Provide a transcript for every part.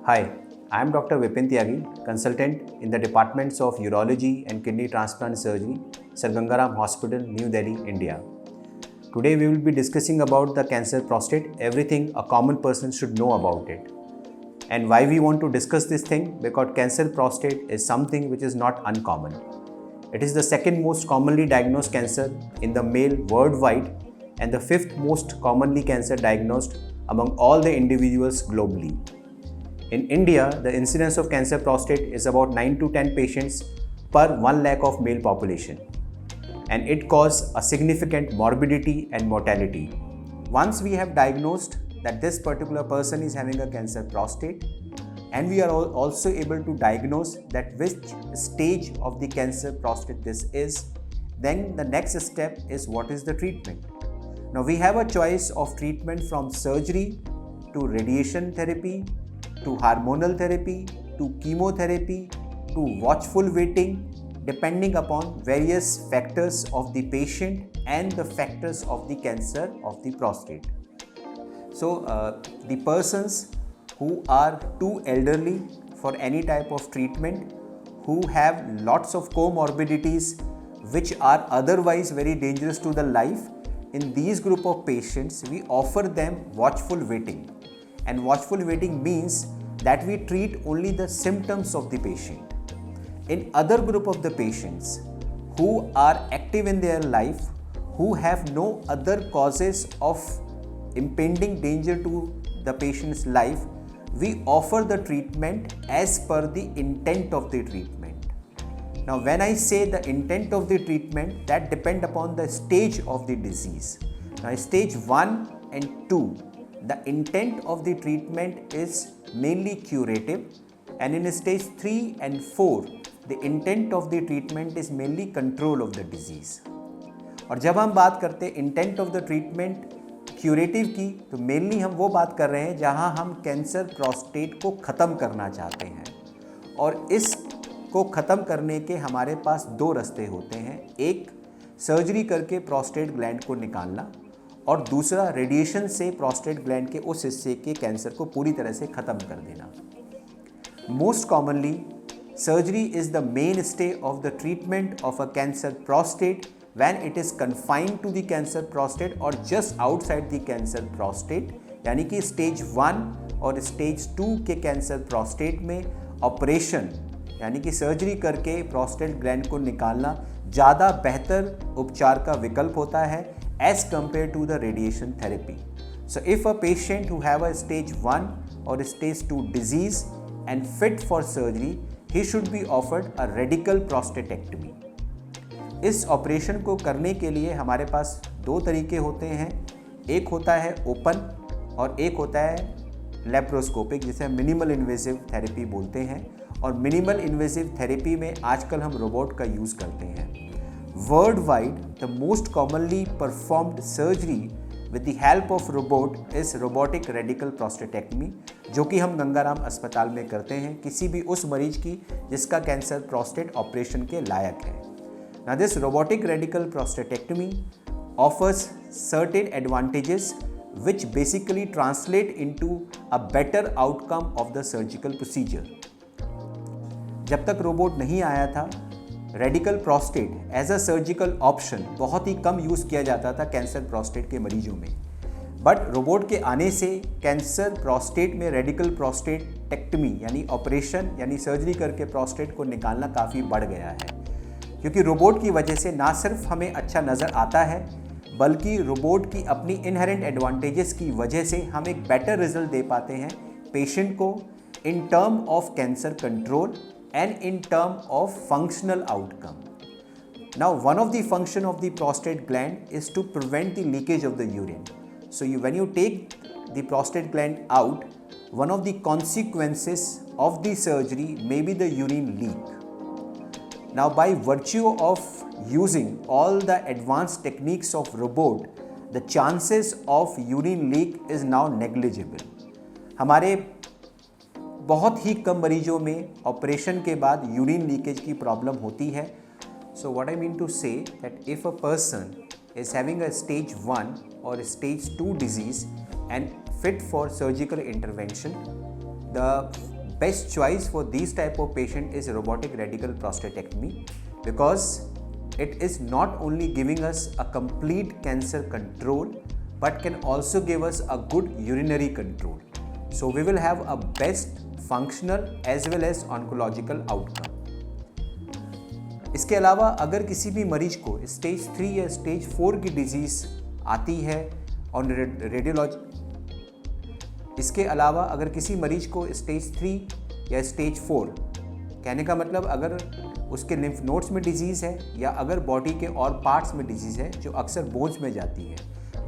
Hi, I am Dr. Vipin Tyagi, consultant in the departments of Urology and Kidney Transplant Surgery, Sir Gangaram Hospital, New Delhi, India. Today we will be discussing about the cancer prostate, everything a common person should know about it. And why we want to discuss this thing? Because cancer prostate is something which is not uncommon. It is the second most commonly diagnosed cancer in the male worldwide and the fifth most commonly cancer diagnosed among all the individuals globally. In India, the incidence of cancer prostate is about 9 to 10 patients per 1 lakh of male population, and it causes a significant morbidity and mortality. Once we have diagnosed that this particular person is having a cancer prostate, and we are also able to diagnose that which stage of the cancer prostate this is, then the next step is what is the treatment. Now we have a choice of treatment from surgery to radiation therapy to hormonal therapy, to chemotherapy, to watchful waiting, depending upon various factors of the patient and the factors of the cancer of the prostate. So, the persons who are too elderly for any type of treatment, who have lots of comorbidities which are otherwise very dangerous to the life, in these group of patients, we offer them watchful waiting. And watchful waiting means that we treat only the symptoms of the patient. In other group of the patients who are active in their life, who have no other causes of impending danger to the patient's life, we offer the treatment as per the intent of the treatment. Now when I say the intent of the treatment, that depends upon the stage of the disease. Now stage 1 and 2, the intent of the treatment is mainly curative, and in stage 3 and 4, the intent of the treatment is mainly control of the disease. और जब हम बात करते हैं intent of the treatment curative की, तो mainly हम वो बात कर रहे हैं जहां हम कैंसर प्रोस्टेट को ख़त्म करना चाहते हैं, और इसको ख़त्म करने के हमारे पास दो रास्ते होते हैं। एक, सर्जरी करके प्रोस्टेट ग्लैंड को निकालना, और दूसरा, रेडिएशन से प्रोस्टेट ग्लैंड के उस हिस्से के कैंसर को पूरी तरह से ख़त्म कर देना। Most commonly surgery is the main stay of the treatment of a cancer prostate when it is confined to the cancer prostate or just outside the cancer prostate, यानी कि स्टेज 1 और स्टेज 2 के कैंसर प्रोस्टेट में operation यानी कि surgery करके prostate gland को निकालना ज़्यादा बेहतर उपचार का विकल्प होता है as compare to the radiation therapy. So if a patient who have a stage 1 और stage 2 disease and fit for surgery, he should be offered a radical prostatectomy. इस ऑपरेशन को करने के लिए हमारे पास दो तरीके होते हैं. एक होता है ओपन और एक होता है लेप्रोस्कोपिक, जिसे मिनिमल इन्वेसिव थेरेपी बोलते हैं. और मिनिमल इन्वेसिव थेरेपी में आजकल हम रोबोट का यूज़ करते हैं. World wide the most commonly performed surgery with the help of robot is robotic radical prostatectomy, जो कि हम गंगाराम अस्पताल में करते हैं किसी भी उस मरीज की जिसका कैंसर प्रोस्टेट ऑपरेशन के लायक है. Now this robotic radical prostatectomy offers certain advantages which basically translate into a better outcome of the surgical procedure. जब तक रोबोट नहीं आया था, radical prostate as a surgical option बहुत ही कम यूज़ किया जाता था कैंसर प्रोस्टेट के मरीजों में. बट रोबोट के आने से कैंसर प्रोस्टेट में रेडिकल प्रोस्टेटेक्टमी यानी ऑपरेशन यानी सर्जरी करके प्रोस्टेट को निकालना काफ़ी बढ़ गया है, क्योंकि रोबोट की वजह से ना सिर्फ हमें अच्छा नज़र आता है, बल्कि रोबोट की अपनी इनहेरेंट एडवांटेजेस की वजह से हम एक बेटर रिजल्ट दे पाते हैं पेशेंट को in term of cancer control and in term of functional outcome. Now one of the function of the prostate gland is to prevent the leakage of the urine. So when you take the prostate gland out, one of the consequences of the surgery may be the urine leak. Now by virtue of using all the advanced techniques of robot, the chances of urine leak is now negligible. हमारे बहुत ही कम मरीजों में operation के बाद urine leakage की problem होती है. So what I mean to say that if a person is having a stage 1 or stage 2 disease and fit for surgical intervention, the best choice for these type of patient is robotic radical prostatectomy, because it is not only giving us a complete cancer control but can also give us a good urinary control. So we will have a best functional as well as oncological outcome. इसके अलावा अगर किसी भी मरीज को stage 3 या stage 4 की disease आती है और रेडियोलॉजी, इसके अलावा अगर किसी मरीज को स्टेज 3 या स्टेज 4, कहने का मतलब अगर उसके लिम्फ नोड्स में डिजीज़ है या अगर बॉडी के और पार्ट्स में डिजीज़ है जो अक्सर बोन्स में जाती है.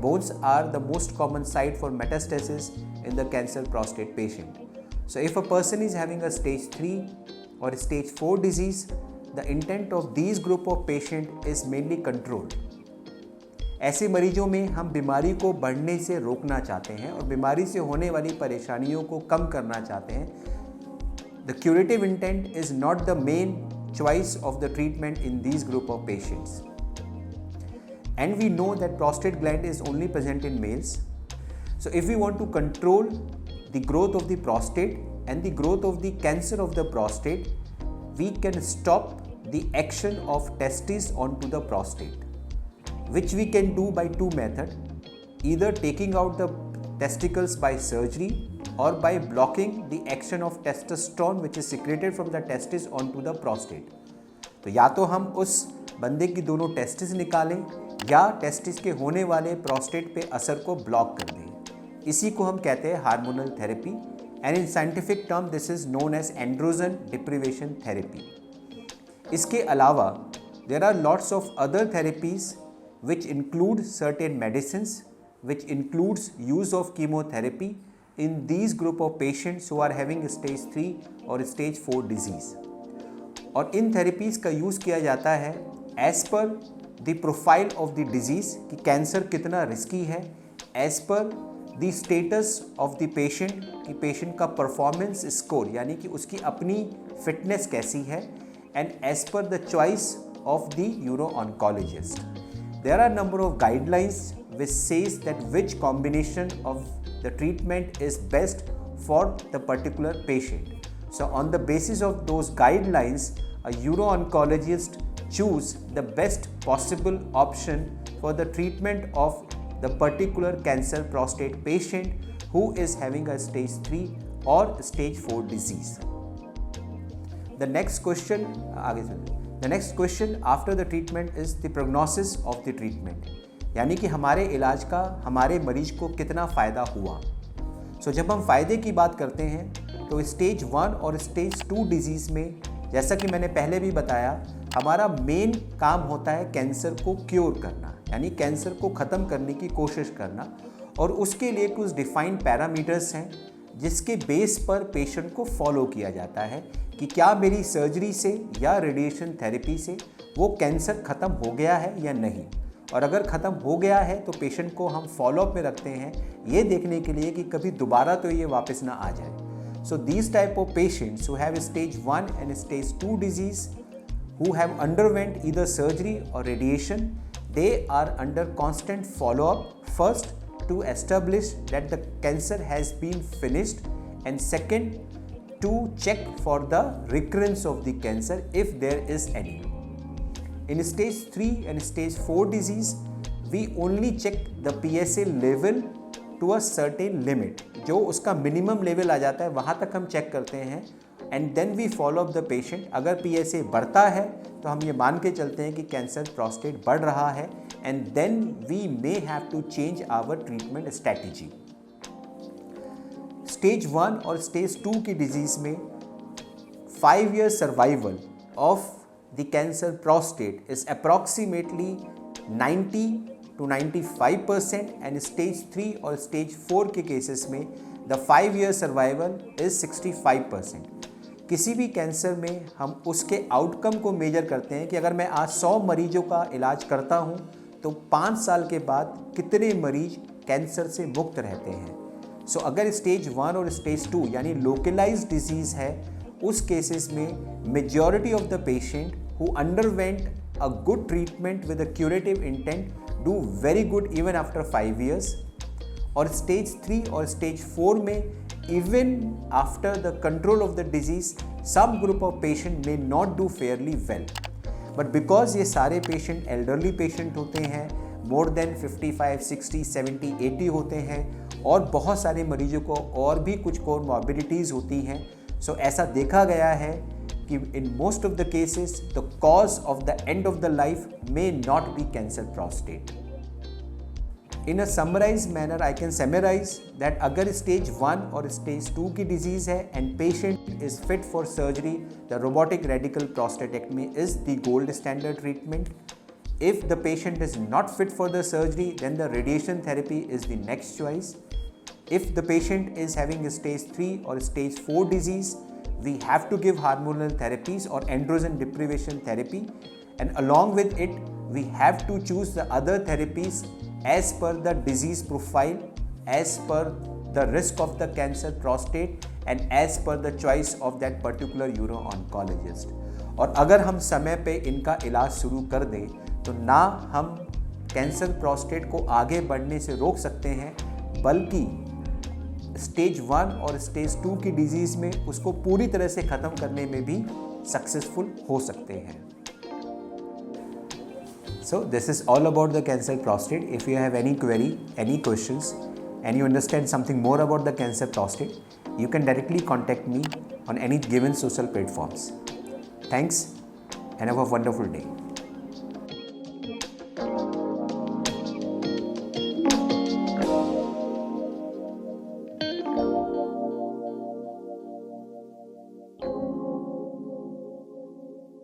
Bones are the most common site for metastasis in the cancer prostate patient. So if a person is having a stage 3 और stage 4 disease, the intent of these group of patient is mainly control. ऐसे मरीजों में हम बीमारी को बढ़ने से रोकना चाहते हैं और बीमारी से होने वाली परेशानियों को कम करना चाहते हैं. The curative intent is not the main choice of the treatment in these group of patients. And we know that prostate gland is only present in males. So if we want to control the growth of the prostate and the growth of the cancer of the prostate, we can stop the action of testes onto the prostate, which we can do by two methods, either taking out the testicles by surgery or by blocking the action of testosterone which is secreted from the testis onto the prostate. तो या तो हम उस बंदे की दोनों testis निकालें या टेस्टिस के होने वाले प्रोस्टेट पे असर को ब्लॉक कर दें. इसी को हम कहते हैं hormonal therapy, and in scientific term this is known as androgen deprivation therapy. इसके अलावा there are lots of other therapies which include certain medicines, which includes use of chemotherapy in these group of patients who are having stage 3 और stage 4 disease. और इन therapies का use किया जाता है as per the profile of the disease कि cancer कितना risky है, as per the status of the patient कि पेशेंट का परफॉर्मेंस स्कोर यानी कि उसकी अपनी फिटनेस कैसी है, and as per the choice of the uro-oncologist. There are number of guidelines which says that which combination of the treatment is best for the particular patient. So on the basis of those guidelines, a uro-oncologist choose the best possible option for the treatment of the particular cancer prostate patient who is having a stage 3 or stage 4 disease. The next question after the treatment is the prognosis of the treatment, यानी कि हमारे इलाज का हमारे मरीज को कितना फ़ायदा हुआ. So जब हम फ़ायदे की बात करते हैं तो स्टेज 1 और स्टेज 2 डिजीज़ में, जैसा कि मैंने पहले भी बताया, हमारा मेन काम होता है कैंसर को क्योर करना, यानी कैंसर को ख़त्म करने की कोशिश करना. और उसके लिए कुछ डिफाइंड पैरामीटर्स हैं जिसके बेस पर पेशेंट को फॉलो किया जाता है कि क्या मेरी सर्जरी से या रेडिएशन थेरेपी से वो कैंसर ख़त्म हो गया है या नहीं. और अगर ख़त्म हो गया है तो पेशेंट को हम फॉलोअप में रखते हैं ये देखने के लिए कि कभी दोबारा तो ये वापस ना आ जाए. So these type of patients who have stage 1 and stage 2 disease who have underwent either surgery or radiation, they are under constant follow-up, first to establish that the cancer has been finished, and second to check for the recurrence of the cancer if there is any. In stage 3 and stage 4 disease, we only check the PSA level to a certain limit. जो उसका minimum level आ जाता है वहाँ तक हम check करते हैं, and then we follow up the patient. अगर PSA बढ़ता है तो हम ये मान के चलते हैं कि कैंसर प्रोस्टेट बढ़ रहा है, and then we may have to change our treatment strategy. Stage 1 और स्टेज 2 की डिजीज़ में 5 year survival of the cancer prostate is approximately 90 to 95%, and stage 3 और स्टेज 4 के केसेस में द 5 year सर्वाइवल इज 65%. किसी भी कैंसर में हम उसके आउटकम को मेजर करते हैं कि अगर मैं आज 100 मरीजों का इलाज करता हूं तो 5 साल के बाद कितने मरीज कैंसर से मुक्त रहते हैं. सो अगर स्टेज 1 और स्टेज 2 यानी लोकलाइज्ड डिजीज़ है, उस केसेस में majority of the patient who underwent a good treatment with a curative intent do very good even after 5 years. और स्टेज 3 और स्टेज 4 में even after the control of the disease, some group of patient may not do fairly well. But because ये सारे patient elderly patient होते हैं, more than 55, 60, 70, 80 होते हैं और बहुत सारे मरीजों को और भी कुछ कोमॉर्बिडिटीज़ होती हैं, सो ऐसा देखा गया है कि in most of the cases the cause of the end of the life may not be cancer prostate. In a summarized manner, I can summarize that अगर stage 1 और stage 2 की disease है and patient is fit for surgery, the robotic radical prostatectomy is the gold standard treatment. If the patient is not fit for the surgery, then the radiation therapy is the next choice. If the patient is having a stage 3 or stage 4 disease, we have to give hormonal therapies or androgen deprivation therapy, and along with it, we have to choose the other therapies as per the disease profile, as per the risk of the cancer prostate and as per the choice of that particular uro-oncologist. और अगर हम समय पे इनका इलाज शुरू कर दें तो ना हम कैंसर प्रोस्टेट को आगे बढ़ने से रोक सकते हैं, बल्कि स्टेज 1 और स्टेज 2 की डिजीज़ में उसको पूरी तरह से ख़त्म करने में भी सक्सेसफुल हो सकते हैं. So this is all about the cancer prostate. If you have any query, any questions, and you understand something more about the cancer prostate, you can directly contact me on any given social platforms. Thanks and have a wonderful day.